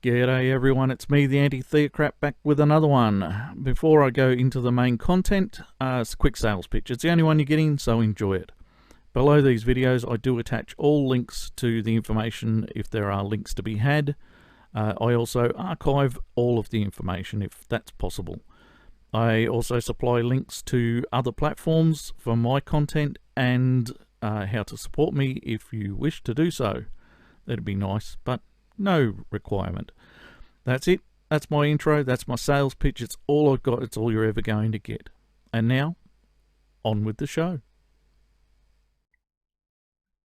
G'day everyone, it's me, the Antitheocrat, back with another one. Before I go into the main content, it's a quick sales pitch. It's the only one you're getting, so enjoy it. Below these videos, I do attach all links to the information if there are links to be had. I also archive all of the information if that's possible. I also supply links to other platforms for my content and how to support me if you wish to do so. That'd be nice, but no requirement. That's it. That's my intro. That's my sales pitch. It's all I've got. It's all you're ever going to get. And now, on with the show.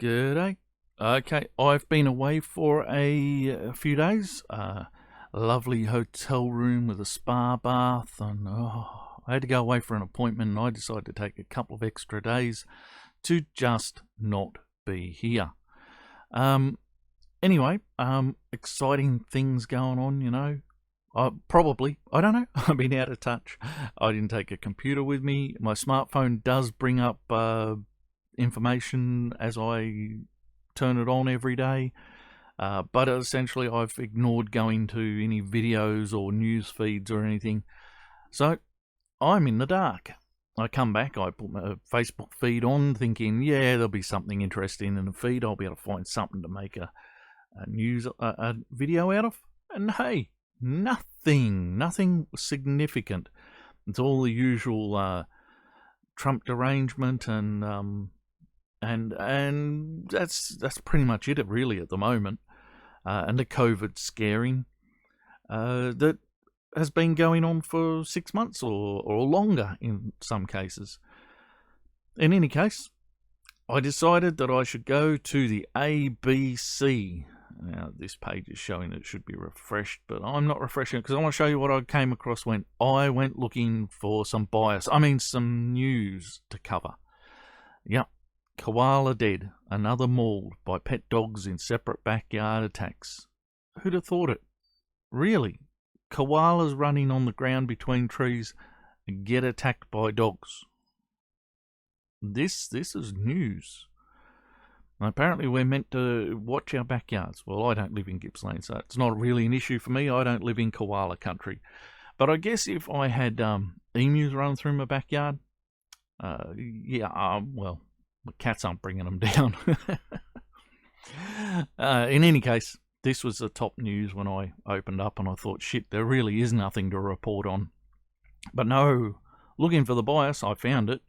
G'day. Okay, I've been away for a few days. A lovely hotel room with a spa bath, and I had to go away for an appointment, and I decided to take a couple of extra days to just not be here. Anyway, exciting things going on, you know. I don't know, I've been out of touch. I didn't take a computer with me. My smartphone does bring up information as I turn it on every day. But essentially I've ignored going to any videos or news feeds or anything. So I'm in the dark. I come back, I put my Facebook feed on thinking, yeah, there'll be something interesting in the feed. I'll be able to find something to make a video out of. And hey, nothing significant. It's all the usual Trump derangement and that's pretty much it really at the moment. And the COVID scaring that has been going on for 6 months or longer in some cases. In any case, I decided that I should go to the ABC. Now, this page is showing it should be refreshed, but I'm not refreshing it because I want to show you what I came across when I went looking for some some news to cover. Yep. Koala dead, another mauled by pet dogs in separate backyard attacks. Who'd have thought it? Really? Koalas running on the ground between trees get attacked by dogs. This is news. Apparently we're meant to watch our backyards. Well, I don't live in Gippsland, so it's not really an issue for me. I don't live in koala country. But I guess if I had emus running through my backyard, well, the cats aren't bringing them down. In any case, this was the top news when I opened up, and I thought, shit, there really is nothing to report on. But no, looking for the bias, I found it.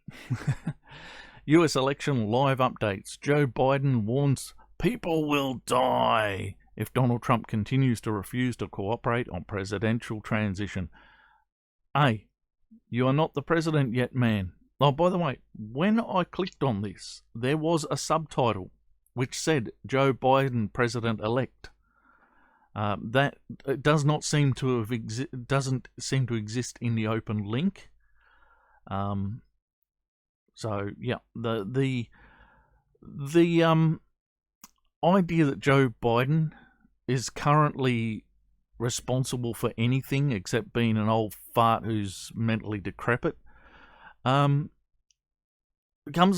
US election live updates. Joe Biden warns people will die if Donald Trump continues to refuse to cooperate on presidential transition. Hey, you are not the president yet, man. Oh, by the way, when I clicked on this, there was a subtitle which said Joe Biden president-elect. That does not seem to have doesn't seem to exist in the open link. So yeah, the idea that Joe Biden is currently responsible for anything except being an old fart who's mentally decrepit comes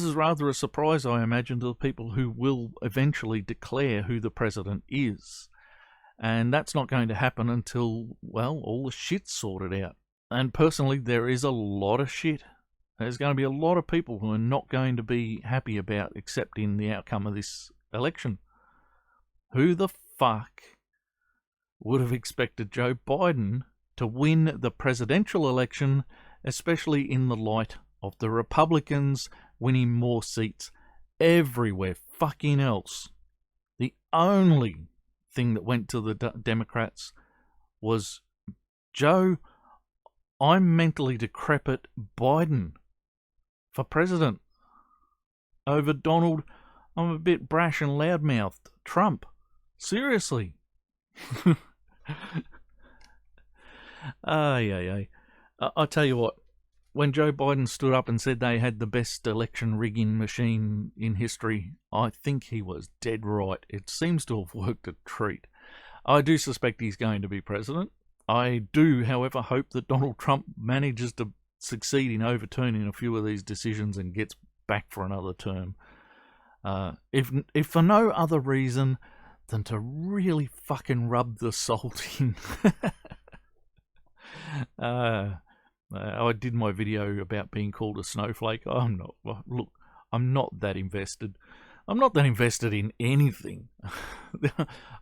as rather a surprise, I imagine, to the people who will eventually declare who the president is. And that's not going to happen until, well, all the shit's sorted out. And personally, there is a lot of shit. There's going to be a lot of people who are not going to be happy about accepting the outcome of this election. Who the fuck would have expected Joe Biden to win the presidential election, especially in the light of the Republicans winning more seats everywhere fucking else? The only thing that went to the Democrats was, Joe, I'm mentally decrepit Biden for president, over Donald, I'm a bit brash and loudmouthed Trump. Seriously. I'll tell you what, when Joe Biden stood up and said they had the best election rigging machine in history, I think he was dead right. It seems to have worked a treat. I do suspect he's going to be president. I do, however, hope that Donald Trump manages to succeed in overturning a few of these decisions and gets back for another term. If for no other reason than to really fucking rub the salt in. I did my video about being called a snowflake. I'm not that invested. I'm not that invested in anything.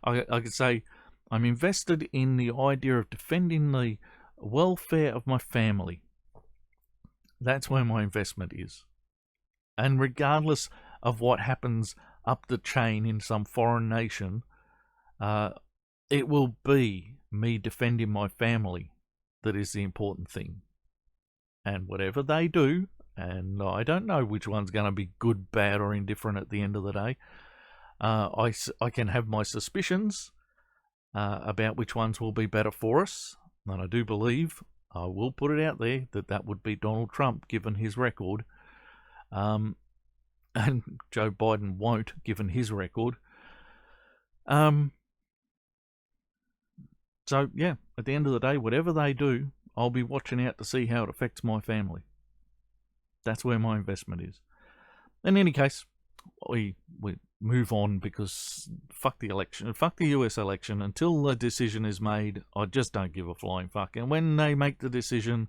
I could say I'm invested in the idea of defending the welfare of my family. That's where my investment is. And regardless of what happens up the chain in some foreign nation, it will be me defending my family that is the important thing. And whatever they do, and I don't know which one's going to be good, bad, or indifferent at the end of the day, I can have my suspicions about which ones will be better for us. And I do believe, I will put it out there, that would be Donald Trump, given his record. And Joe Biden won't, given his record. So, yeah, at the end of the day, whatever they do, I'll be watching out to see how it affects my family. That's where my investment is. In any case, we move on, because fuck the election, fuck the US election. Until the decision is made, I just don't give a flying fuck. And when they make the decision,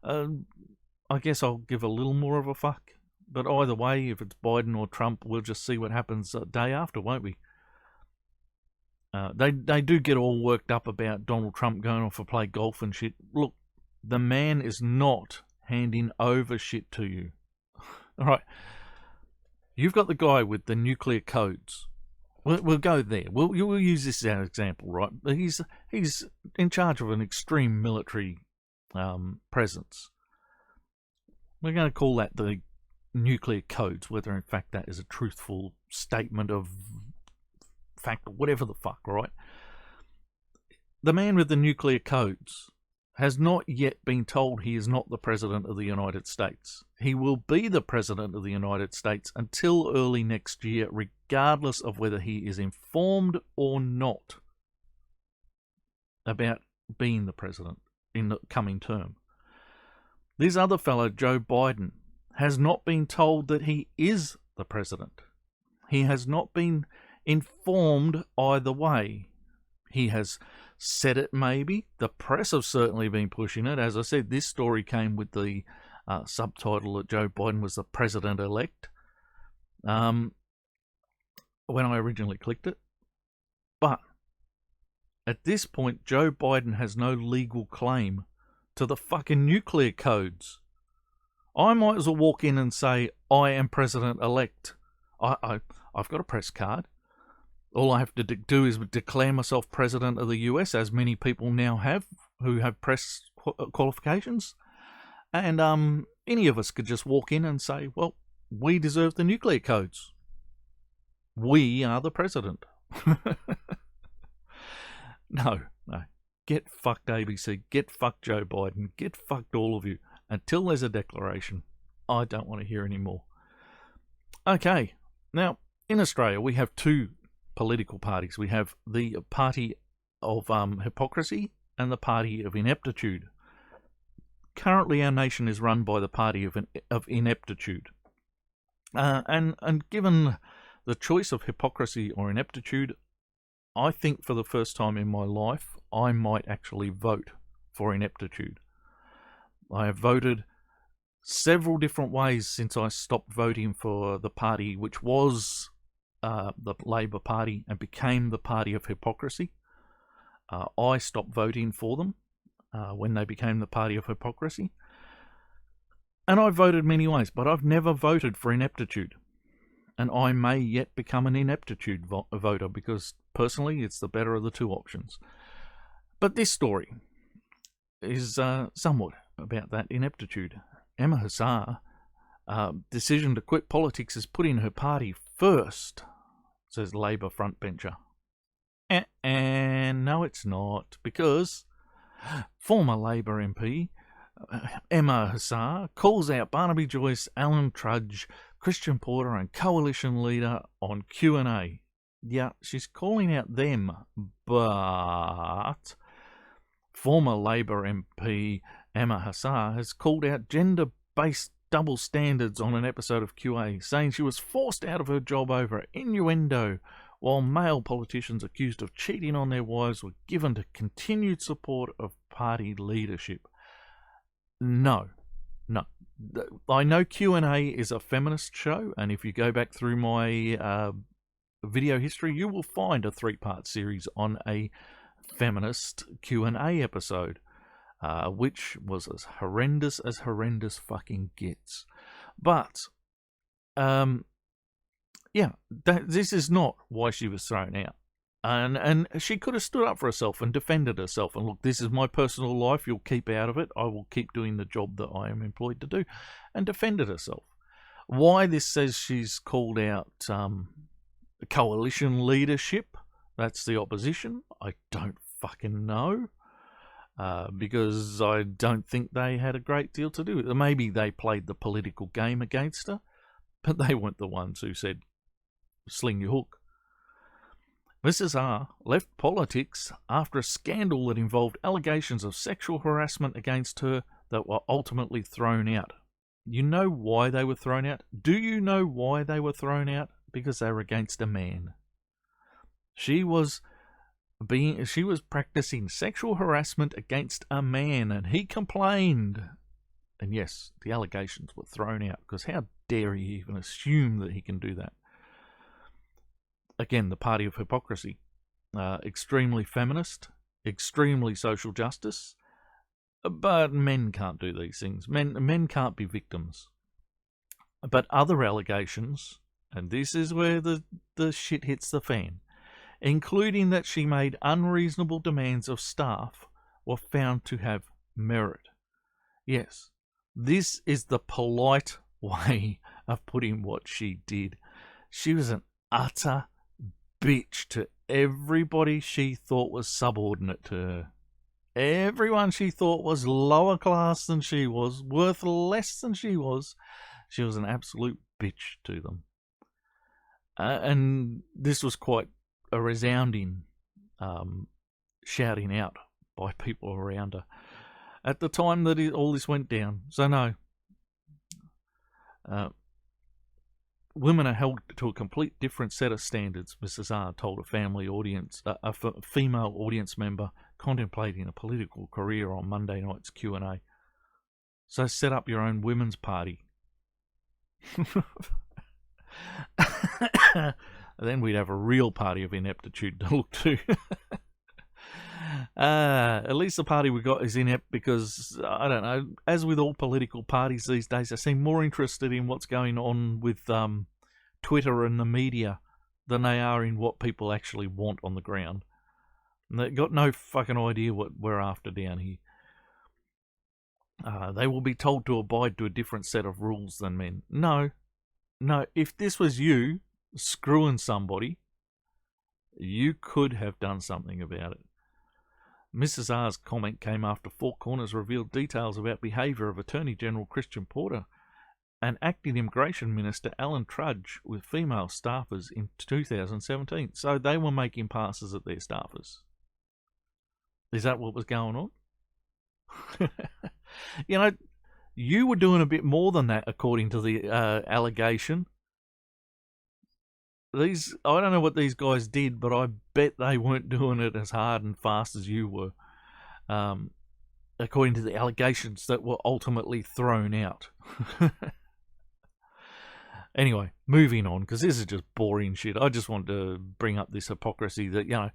I guess I'll give a little more of a fuck. But either way, if it's Biden or Trump, we'll just see what happens the day after, won't we? They do get all worked up about Donald Trump going off to play golf and shit. Look, the man is not handing over shit to you. All right. You've got the guy with the nuclear codes. We'll go there. We'll use this as an example, right? He's in charge of an extreme military presence. We're going to call that the nuclear codes, whether in fact that is a truthful statement of fact or whatever the fuck, right? The man with the nuclear codes has not yet been told he is not the President of the United States. He will be the President of the United States until early next year, regardless of whether he is informed or not about being the President in the coming term. This other fellow, Joe Biden, has not been told that he is the President. He has not been informed either way. He has said it maybe. The press have certainly been pushing it. As I said, this story came with the subtitle that Joe Biden was the President-elect when I originally clicked it. But at this point, Joe Biden has no legal claim to the fucking nuclear codes. I might as well walk in and say, I am President-elect. I've got a press card. All I have to do is declare myself President of the US, as many people now have who have press qualifications. And any of us could just walk in and say, well, we deserve the nuclear codes. We are the President. No. Get fucked, ABC. Get fucked, Joe Biden. Get fucked, all of you. Until there's a declaration, I don't want to hear any more. Okay. Now, in Australia, we have two political parties. We have the party of hypocrisy and the party of ineptitude. Currently, our nation is run by the party of ineptitude. And given the choice of hypocrisy or ineptitude, I think for the first time in my life, I might actually vote for ineptitude. I have voted several different ways since I stopped voting for the party which was the Labor Party and became the party of hypocrisy. I stopped voting for them when they became the party of hypocrisy. And I've voted many ways, but I've never voted for ineptitude. And I may yet become an ineptitude voter because, personally, it's the better of the two options. But this story is somewhat about that ineptitude. Emma-Husar, decision to quit politics is putting her party first, says Labor frontbencher. And no, it's not, because former Labor MP Emma-Husar calls out Barnaby Joyce, Alan Trudge, Christian Porter and Coalition Leader on Q&A. Yeah, she's calling out them, but former Labor MP Emma-Husar has called out gender-based double standards on an episode of QA, saying she was forced out of her job over innuendo while male politicians accused of cheating on their wives were given to continued support of party leadership. No. I know Q&A is a feminist show, and if you go back through my video history, you will find a 3-part series on a feminist Q&A episode, which was as horrendous fucking gets. But, this is not why she was thrown out. And she could have stood up for herself and defended herself. And look, this is my personal life. You'll keep out of it. I will keep doing the job that I am employed to do. And defended herself. Why this says she's called out coalition leadership, that's the opposition, I don't fucking know. Because I don't think they had a great deal to do with it. Maybe they played the political game against her. But they weren't the ones who said, sling your hook. Mrs. R left politics after a scandal that involved allegations of sexual harassment against her that were ultimately thrown out. You know why they were thrown out? Do you know why they were thrown out? Because they were against a man. She was practicing sexual harassment against a man, and he complained. And yes, the allegations were thrown out, because how dare he even assume that he can do that? Again, the party of hypocrisy. Extremely feminist, extremely social justice, but men can't do these things. Men can't be victims. But other allegations, and this is where the shit hits the fan, including that she made unreasonable demands of staff, were found to have merit. Yes, this is the polite way of putting what she did. She was an utter bitch to everybody she thought was subordinate to her. Everyone she thought was lower class than she was, worth less than she was an absolute bitch to them. And this was quite a resounding shouting out by people around her at the time that all this went down. So no, women are held to a complete different set of standards, Mrs. R told a female audience member contemplating a political career on Monday night's Q&A. So set up your own women's party. Then we'd have a real party of ineptitude to look to. At least the party we got is inept because, I don't know, as with all political parties these days, they seem more interested in what's going on with Twitter and the media than they are in what people actually want on the ground. And they've got no fucking idea what we're after down here. They will be told to abide to a different set of rules than men. No, if this was you screwing somebody, you could have done something about it. Mrs. R's comment came after Four Corners revealed details about behaviour of Attorney General Christian Porter and Acting Immigration Minister Alan Trudge with female staffers in 2017. So they were making passes at their staffers. Is that what was going on? You know, you were doing a bit more than that, according to the allegation. I don't know what these guys did, but I bet they weren't doing it as hard and fast as you were, according to the allegations that were ultimately thrown out. Anyway, moving on, because this is just boring shit. I just want to bring up this hypocrisy that, you know,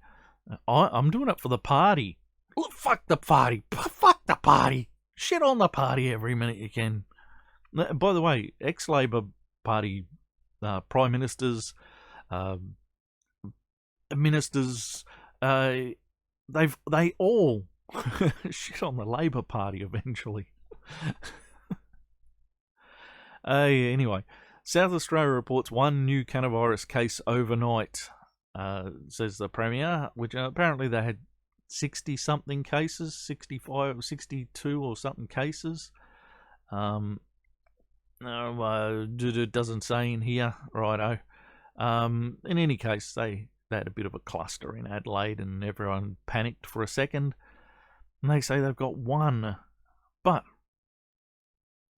I'm doing it for the party. Look, fuck the party. Fuck the party. Shit on the party every minute you can. By the way, ex-Labor Party prime ministers, ministers, they all shit on the Labor Party eventually. Anyway, South Australia reports one new coronavirus case overnight, says the Premier, which apparently they had 60-something cases, 65, 62 or something cases. It doesn't say in here, righto. In any case, they had a bit of a cluster in Adelaide and everyone panicked for a second. And they say they've got one. But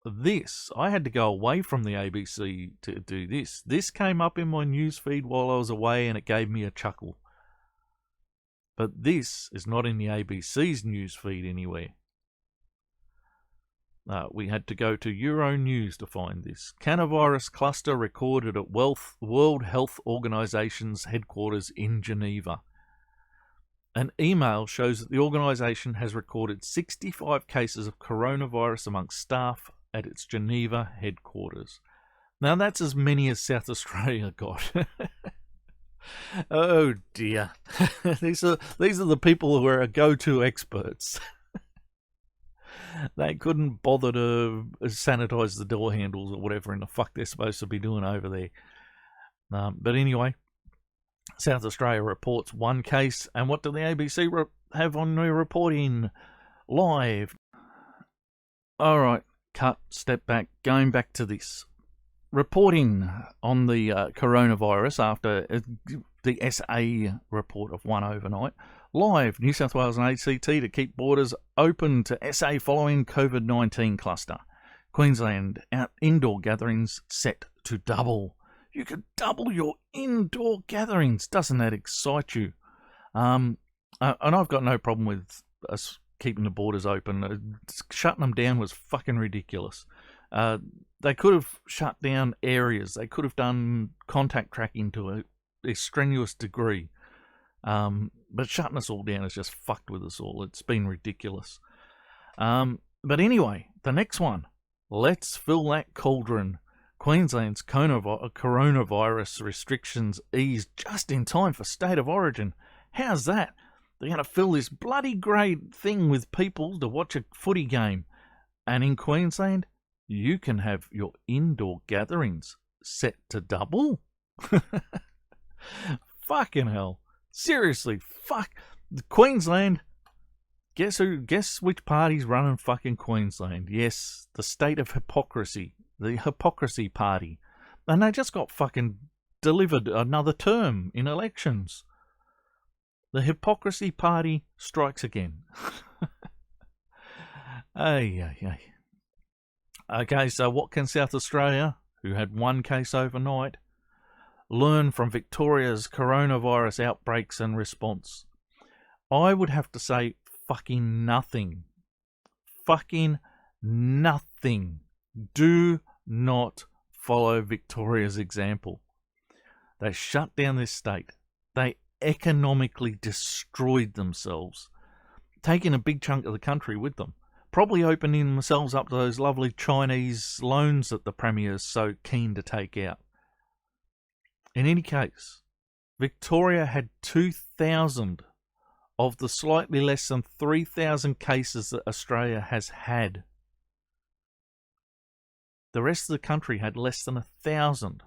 this, I had to go away from the ABC to do this. This came up in my news feed while I was away, and it gave me a chuckle. But this is not in the ABC's news feed anywhere. We had to go to Euronews to find this. Coronavirus cluster recorded at World Health Organization's headquarters in Geneva. An email shows that the organisation has recorded 65 cases of coronavirus amongst staff at its Geneva headquarters. Now that's as many as South Australia got. Oh dear. These are the people who are our go-to experts. They couldn't bother to sanitise the door handles or whatever in the fuck they're supposed to be doing over there. But anyway, South Australia reports one case, and what do the ABC have on their reporting? Live. Alright, cut, step back, going back to this. Reporting on the coronavirus after the SA report of one overnight. Live, New South Wales and ACT to keep borders open to SA following COVID-19 cluster. Queensland, indoor gatherings set to double. You could double your indoor gatherings. Doesn't that excite you? And I've got no problem with us keeping the borders open. Shutting them down was fucking ridiculous. They could have shut down areas. They could have done contact tracking to a strenuous degree. But shutting us all down has just fucked with us all. It's been ridiculous. But anyway, the next one. Let's fill that cauldron. Queensland's coronavirus restrictions eased just in time for State of Origin. How's that? They're going to fill this bloody great thing with people to watch a footy game. And in Queensland, you can have your indoor gatherings set to double? Fucking hell. Seriously, fuck. Queensland. Guess which party's running fucking Queensland? Yes, the state of hypocrisy. The Hypocrisy Party. And they just got fucking delivered another term in elections. The Hypocrisy Party strikes again. Ay. Okay, so what can South Australia, who had one case overnight, learn from Victoria's coronavirus outbreaks and response? I would have to say fucking nothing. Fucking nothing. Do not follow Victoria's example. They shut down this state. They economically destroyed themselves, taking a big chunk of the country with them. Probably opening themselves up to those lovely Chinese loans that the Premier is so keen to take out. In any case, Victoria had 2,000 of the slightly less than 3,000 cases that Australia has had. The rest of the country had less than 1,000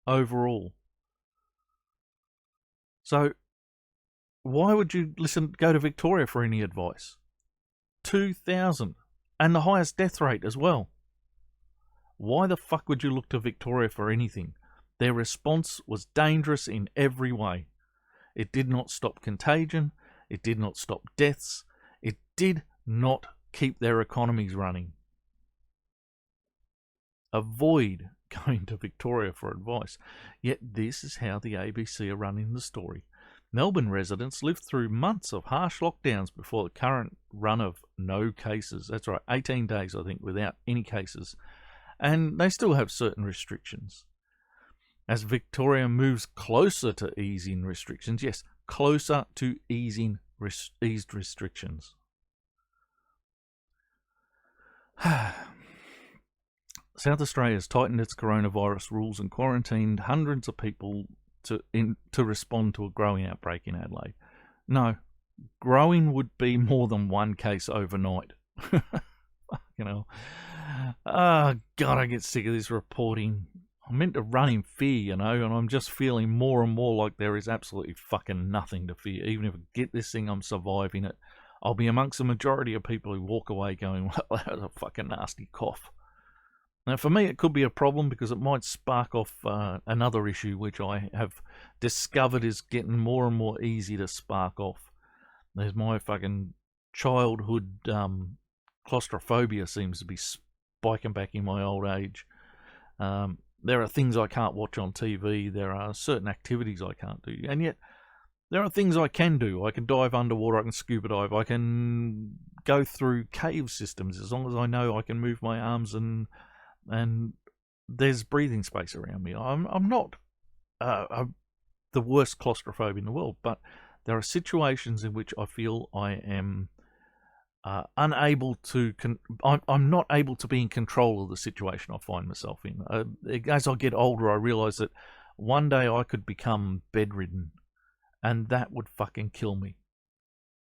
overall. So, why would you go to Victoria for any advice? 2,000. And the highest death rate as well. Why the fuck would you look to Victoria for anything? Their response was dangerous in every way. It did not stop contagion. It did not stop deaths. It did not keep their economies running. Avoid going to Victoria for advice. Yet this is how the ABC are running the story. Melbourne residents lived through months of harsh lockdowns before the current run of no cases. That's right, 18 days, I think, without any cases. And they still have certain restrictions. As Victoria moves closer to easing restrictions, yes, closer to easing eased restrictions. South Australia has tightened its coronavirus rules and quarantined hundreds of people to respond to a growing outbreak in Adelaide. No, growing would be more than one case overnight. You know. Oh, God, I get sick of this reporting. I'm meant to run in fear, and I'm just feeling more and more like there is absolutely fucking nothing to fear. Even if I get this thing, I'm surviving it. I'll be amongst the majority of people who walk away going, well, that was a fucking nasty cough. Now, for me, it could be a problem because it might spark off another issue which I have discovered is getting more and more easy to spark off. There's my fucking childhood claustrophobia seems to be biking back in my old age. There are things I can't watch on TV. There are certain activities I can't do. And yet, there are things I can do. I can dive underwater. I can scuba dive. I can go through cave systems as long as I know I can move my arms and there's breathing space around me. I'm not the worst claustrophobe in the world, but there are situations in which I feel I am unable to. I'm not able to be in control of the situation I find myself in. As I get older, I realise that one day I could become bedridden, and that would fucking kill me.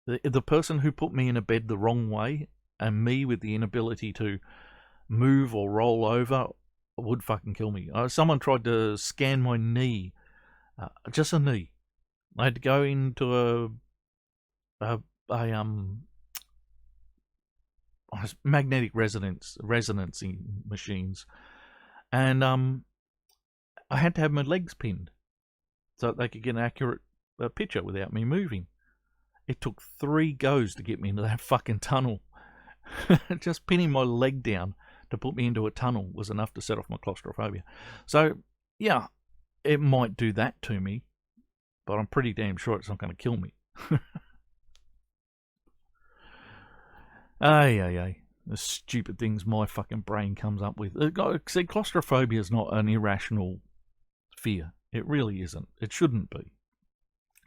The person who put me in a bed the wrong way, and me with the inability to move or roll over, would fucking kill me. Someone tried to scan my knee, just a knee. I had to go into a magnetic resonancy machines, and I had to have my legs pinned so that they could get an accurate picture without me moving. It took 3 goes to get me into that fucking tunnel. Just pinning my leg down to put me into a tunnel was enough to set off my claustrophobia. So, yeah, it might do that to me, but I'm pretty damn sure it's not going to kill me. The stupid things my fucking brain comes up with. See, claustrophobia is not an irrational fear. It really isn't. It shouldn't be.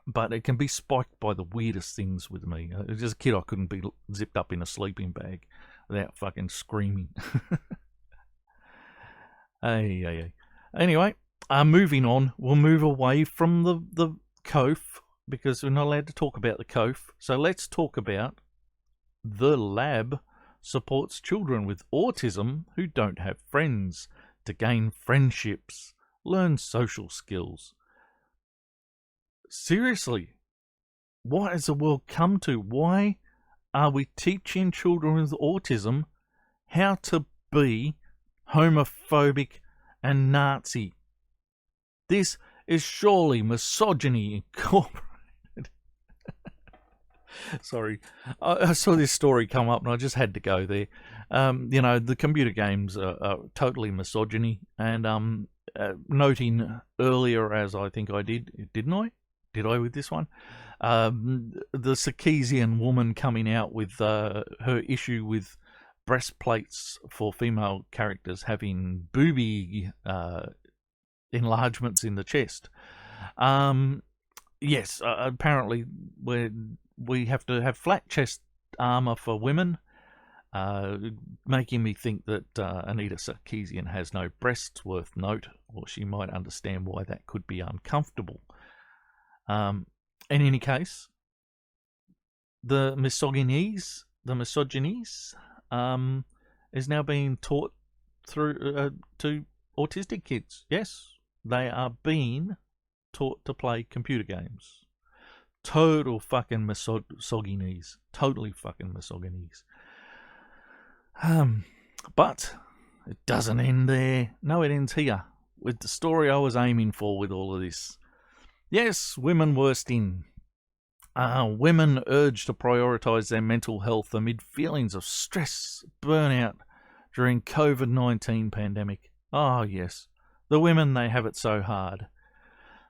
But it can be spiked by the weirdest things with me. As a kid, I couldn't be zipped up in a sleeping bag without fucking screaming. Anyway, moving on. We'll move away from the coof, because we're not allowed to talk about the coof. So let's talk about the lab supports children with autism who don't have friends to gain friendships, learn social skills. Seriously, what has the world come to? Why are we teaching children with autism how to be homophobic and Nazi? This is surely misogyny incorporated. Sorry, I saw this story come up and I just had to go there. The computer games are totally misogyny, and noting earlier, as I think I did, didn't I? Did I with this one? The Circassian woman coming out with her issue with breastplates for female characters having booby enlargements in the chest. Yes, apparently we have to have flat chest armor for women, making me think that Anita Sarkeesian has no breasts worth note, or she might understand why that could be uncomfortable. In any case, the misogynies is now being taught through to autistic kids. Yes, they are being taught to play computer games. Total fucking misogynies. Totally fucking misogynies. But it doesn't end there. No, it ends here with the story I was aiming for with all of this. Yes, WomenWorsting. Women urged to prioritise their mental health amid feelings of stress, burnout during COVID-19 pandemic. Oh yes, the women, they have it so hard.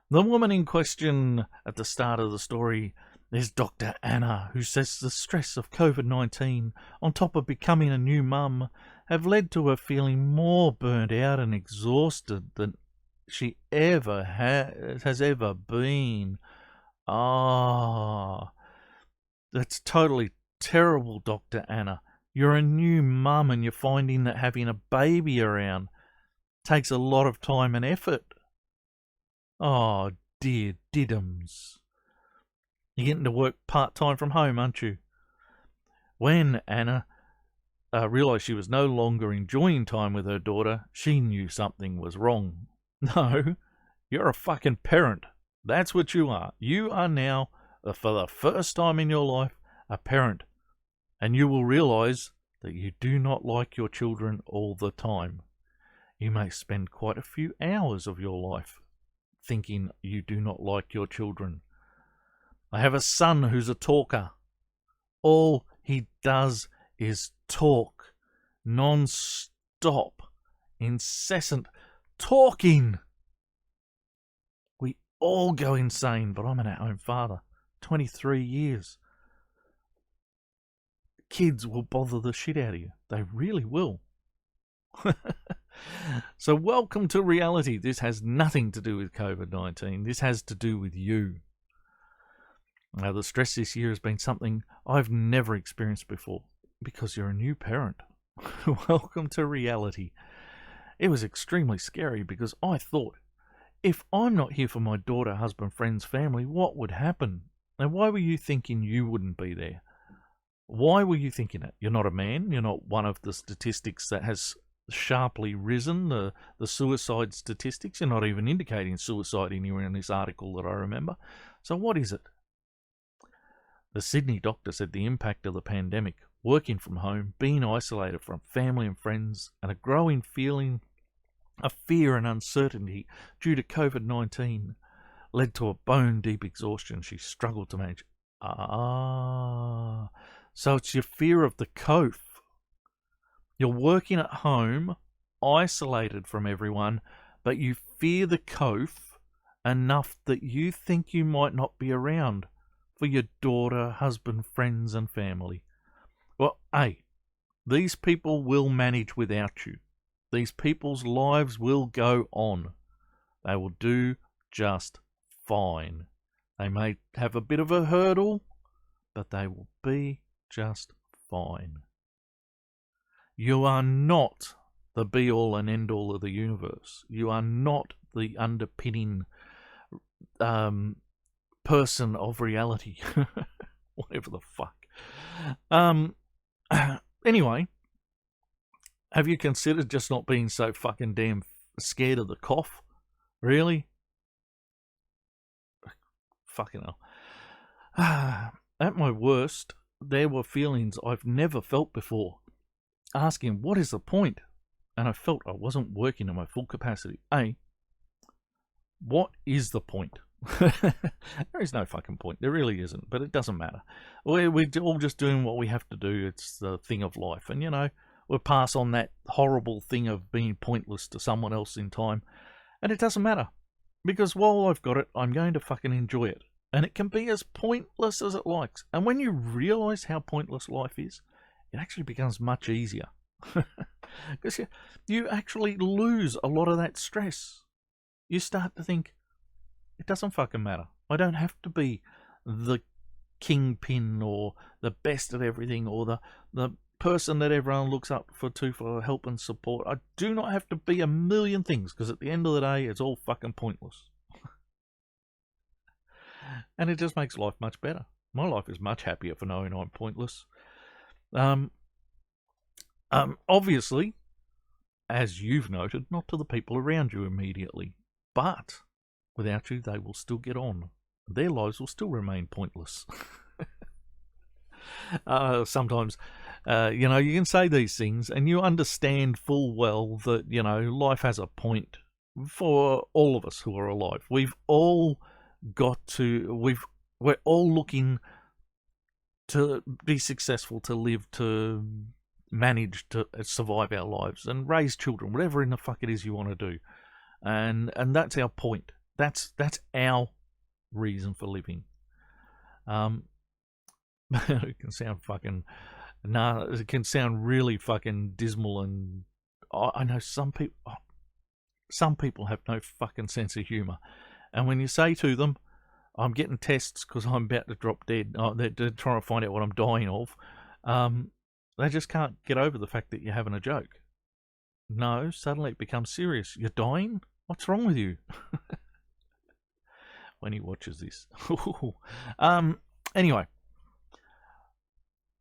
The woman in question at the start of the story is Dr. Anna, who says the stress of COVID-19 on top of becoming a new mum have led to her feeling more burnt out and exhausted than she ever has ever been. That's totally terrible, Dr. Anna. You're a new mum and you're finding that having a baby around takes a lot of time and effort. Oh, dear diddums. You're getting to work part-time from home, aren't you? When Anna realised she was no longer enjoying time with her daughter, she knew something was wrong. No, you're a fucking parent. That's what you are. You are now, for the first time in your life, a parent. And you will realise that you do not like your children all the time. You may spend quite a few hours of your life thinking you do not like your children. I have a son who's a talker. All he does is talk non-stop. stop incessant talking. We all go insane, but I'm an at-home father. 23 years. Kids will bother the shit out of you. They really will. So welcome to reality. This has nothing to do with COVID-19. This has to do with you. Now, the stress this year has been something I've never experienced before because you're a new parent. Welcome to reality. It was extremely scary because I thought, if I'm not here for my daughter, husband, friends, family, what would happen? And why were you thinking you wouldn't be there? Why were you thinking it? You're not a man. You're not one of the statistics that has sharply risen, the suicide statistics. You're not even indicating suicide anywhere in this article that I remember. So what is it? The Sydney doctor said the impact of the pandemic, working from home, being isolated from family and friends, and a growing feeling of fear and uncertainty due to COVID-19 led to a bone-deep exhaustion she struggled to manage. So it's your fear of the coof. You're working at home, isolated from everyone, but you fear the coof enough that you think you might not be around for your daughter, husband, friends, and family. Well, hey, these people will manage without you. These people's lives will go on. They will do just fine. They may have a bit of a hurdle, but they will be just fine. You are not the be-all and end-all of the universe. You are not the underpinning person of reality. Whatever the fuck. Anyway, have you considered just not being so fucking damn scared of the cough? Really? Fucking hell. At my worst, there were feelings I've never felt before. Asking, what is the point? And I felt I wasn't working at my full capacity. What is the point? There is no fucking point. There really isn't, but it doesn't matter. We're all just doing what we have to do. It's the thing of life. And, we'll pass on that horrible thing of being pointless to someone else in time. And it doesn't matter. Because while I've got it, I'm going to fucking enjoy it. And it can be as pointless as it likes. And when you realise how pointless life is, it actually becomes much easier. Because you actually lose a lot of that stress. You start to think, it doesn't fucking matter. I don't have to be the kingpin or the best at everything or the person that everyone looks up for help and support. I do not have to be a million things because at the end of the day, it's all fucking pointless. And it just makes life much better. My life is much happier for knowing I'm pointless. Obviously, as you've noted, not to the people around you immediately, but without you, they will still get on. Their lives will still remain pointless. Sometimes, you can say these things and you understand full well that, life has a point for all of us who are alive. We've all we're all looking to be successful, to live, to manage to survive our lives and raise children, whatever in the fuck it is you want to do. And that's our point. That's our reason for living. It can sound fucking it can sound really fucking dismal, and I know some people have no fucking sense of humour. And when you say to them, I'm getting tests because I'm about to drop dead, they're trying to find out what I'm dying of, they just can't get over the fact that you're having a joke. No, suddenly it becomes serious. You're dying? What's wrong with you? When he watches this. Anyway.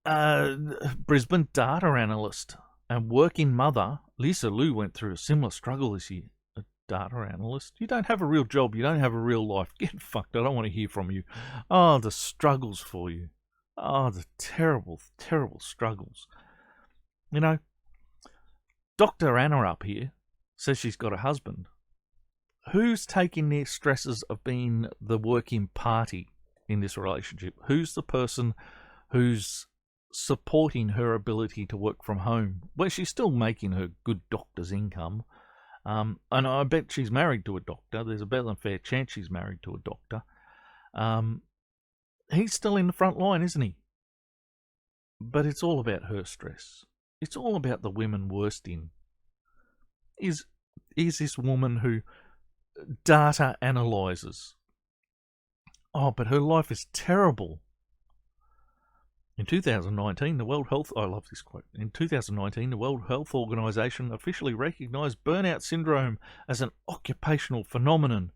Brisbane data analyst and working mother Lisa Liu went through a similar struggle this year. A data analyst? You don't have a real job. You don't have a real life. Get fucked. I don't want to hear from you. Oh, the struggles for you. Oh, the terrible, terrible struggles. Dr. Anna up here says she's got a husband. Who's taking the stresses of being the working party in this relationship? Who's the person who's supporting her ability to work from home, where she's still making her good doctor's income. And I bet she's married to a doctor. There's a better than fair chance she's married to a doctor. He's still in the front line, isn't he? But it's all about her stress. It's all about the women worsting. Is this woman who data analyzes. Oh, but her life is terrible. In 2019, the World Health... I love this quote. In 2019, the World Health Organization officially recognized burnout syndrome as an occupational phenomenon.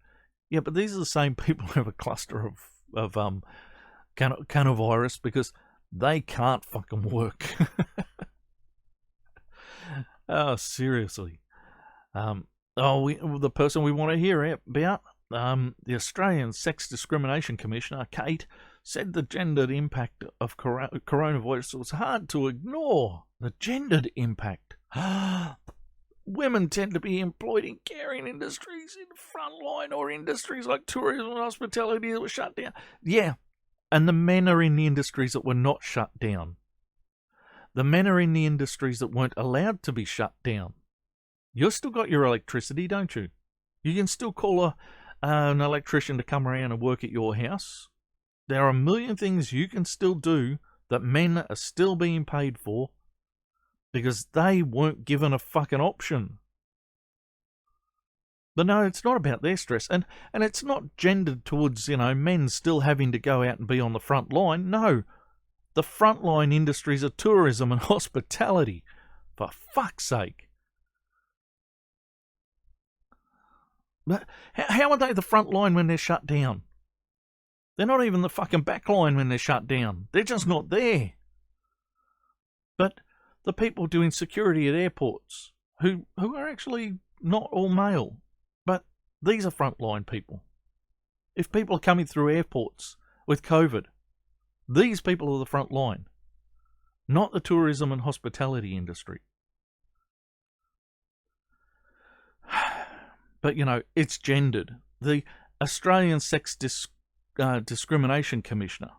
Yeah, but these are the same people who have a cluster of coronavirus because they can't fucking work. Oh, seriously. The person we want to hear about, the Australian Sex Discrimination Commissioner, Kate, said the gendered impact of coronavirus was hard to ignore. The gendered impact. Women tend to be employed in caring industries, in frontline, or industries like tourism and hospitality that were shut down. Yeah, and the men are in the industries that were not shut down. The men are in the industries that weren't allowed to be shut down. You've still got your electricity, don't you? You can still call an electrician to come around and work at your house. There are a million things you can still do that men are still being paid for because they weren't given a fucking option. But no, it's not about their stress. And it's not gendered towards, men still having to go out and be on the front line. No. The frontline industries are tourism and hospitality. For fuck's sake. But how are they the front line when they're shut down? They're not even the fucking back line when they're shut down. They're just not there. But the people doing security at airports, who are actually not all male, but these are frontline people. If people are coming through airports with COVID, these people are the front line, not the tourism and hospitality industry. But, it's gendered. The Australian Sex Discrimination Commissioner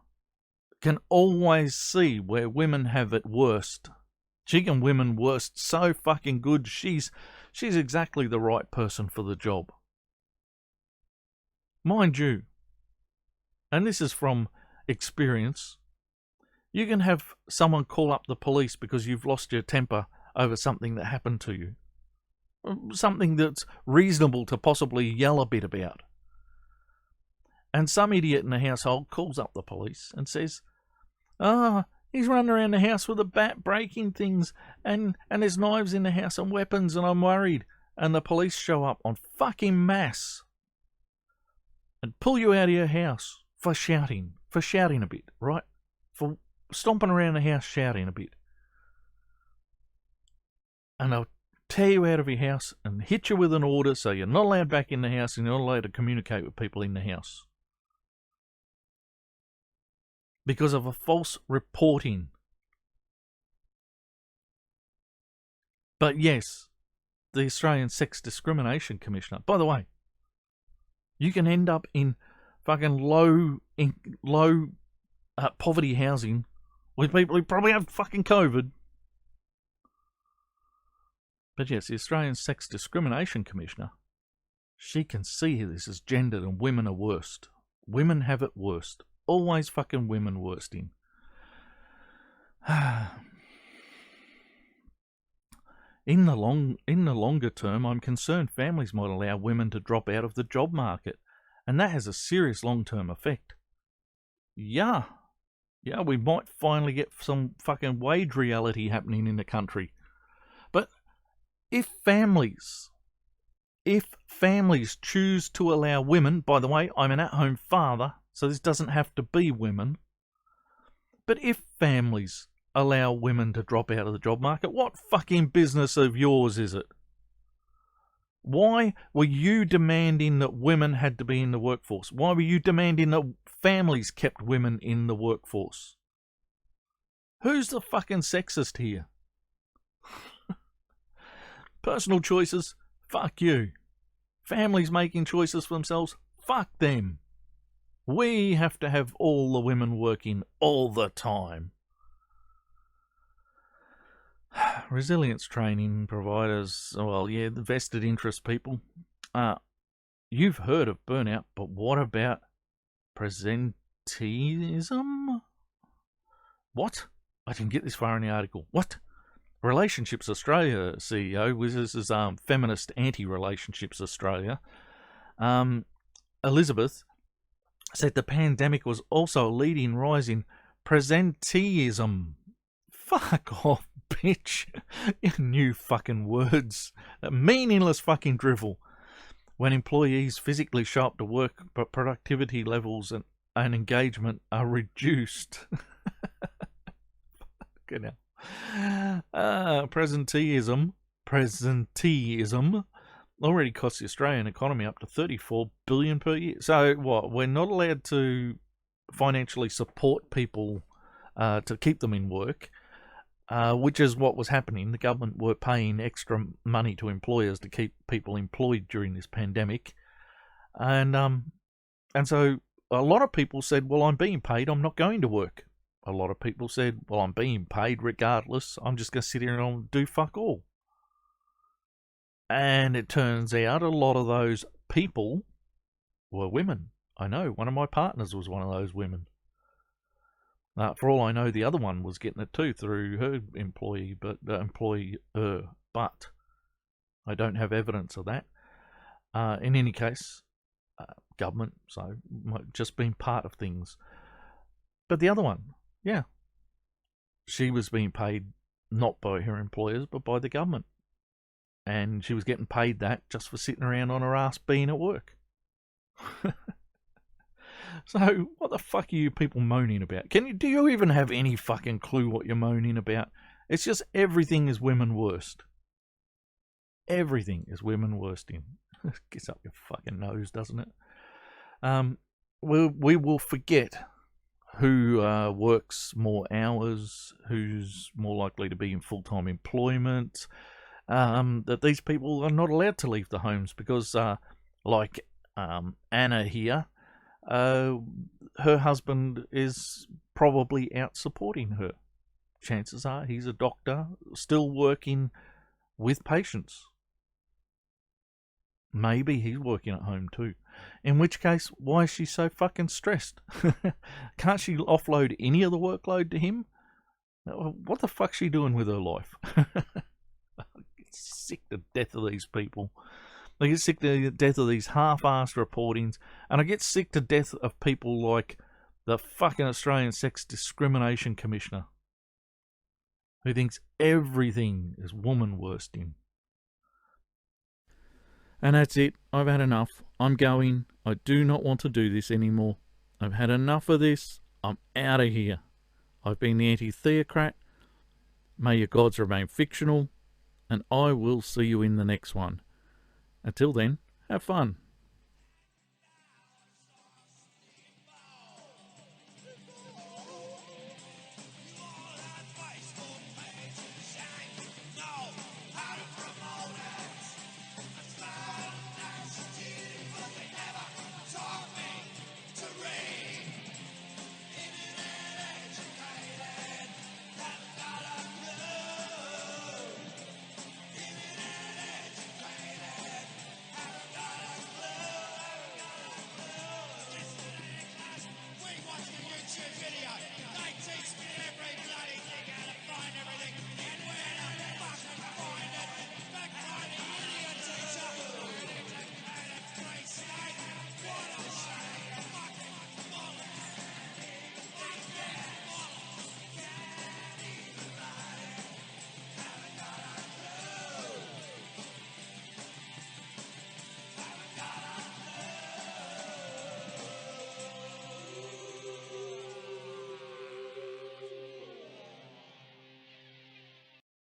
can always see where women have it worst. She can women worst so fucking good. She's exactly the right person for the job. Mind you, and this is from experience, you can have someone call up the police because you've lost your temper over something that happened to you. Something that's reasonable to possibly yell a bit about. And some idiot in the household calls up the police and says, he's running around the house with a bat breaking things and there's knives in the house and weapons and I'm worried. And the police show up en fucking masse and pull you out of your house for shouting a bit, right? For stomping around the house shouting a bit. And they'll tear you out of your house and hit you with an order so you're not allowed back in the house and you're not allowed to communicate with people in the house. Because of a false reporting. But yes, the Australian Sex Discrimination Commissioner, by the way, you can end up in fucking low poverty housing with people who probably have fucking COVID. But yes, the Australian Sex Discrimination Commissioner, she can see this as gendered and women are worst. Women have it worst. Always fucking women worsting. In the longer term, I'm concerned families might allow women to drop out of the job market, and that has a serious long-term effect. Yeah, we might finally get some fucking wage reality happening in the country. But if families choose to allow women, by the way, I'm an at-home father, so this doesn't have to be women, but if families allow women to drop out of the job market, what fucking business of yours is it? Why were you demanding that women had to be in the workforce? Why were you demanding that families kept women in the workforce? Who's the fucking sexist here? Personal choices, fuck you. Families making choices for themselves, fuck them. We have to have all the women working all the time. resilience training providers, well, yeah, the vested interest people. You've heard of burnout, but what about presenteeism? What? I didn't get this far in the article. What? Relationships Australia CEO, this is Feminist Anti-Relationships Australia, Elizabeth, said the pandemic was also a leading rise in presenteeism. Fuck off, bitch. New fucking words. Meaningless fucking drivel. When employees physically show up to work, but productivity levels and engagement are reduced. Good now. Presenteeism already costs the Australian economy up to $34 billion per year. So what? We're not allowed to financially support people to keep them in work, which is what was happening. The government were paying extra money to employers to keep people employed during this pandemic, and so a lot of people said, "Well, I'm being paid. I'm not going to work." A lot of people said, "Well, I'm being paid regardless. I'm just going to sit here and do fuck all." And it turns out a lot of those people were women. I know, one of my partners was one of those women. For all I know, the other one was getting it too through her employer, but I don't have evidence of that. In any case, government, so might just being part of things. But the other one, yeah, she was being paid not by her employers, but by the government. And she was getting paid that just for sitting around on her ass being at work. So, what the fuck are you people moaning about? Do you even have any fucking clue what you're moaning about? It's just everything is women worst. Everything is women worsting. Gets up your fucking nose, doesn't it? We will forget who works more hours, who's more likely to be in full-time employment, that these people are not allowed to leave the homes because, like Anna here, her husband is probably out supporting her. Chances are he's a doctor, still working with patients. Maybe he's working at home too. In which case, why is she so fucking stressed? Can't she offload any of the workload to him? What the fuck's she doing with her life? I get sick to death of these people. I get sick to death of these half-assed reportings, and I get sick to death of people like the fucking Australian Sex Discrimination Commissioner, who thinks everything is woman worsting. And that's it. I've had enough. I'm going. I do not want to do this anymore. I've had enough of this. I'm out of here. I've been the Antitheocrat. May your gods remain fictional. And I will see you in the next one. Until then, have fun.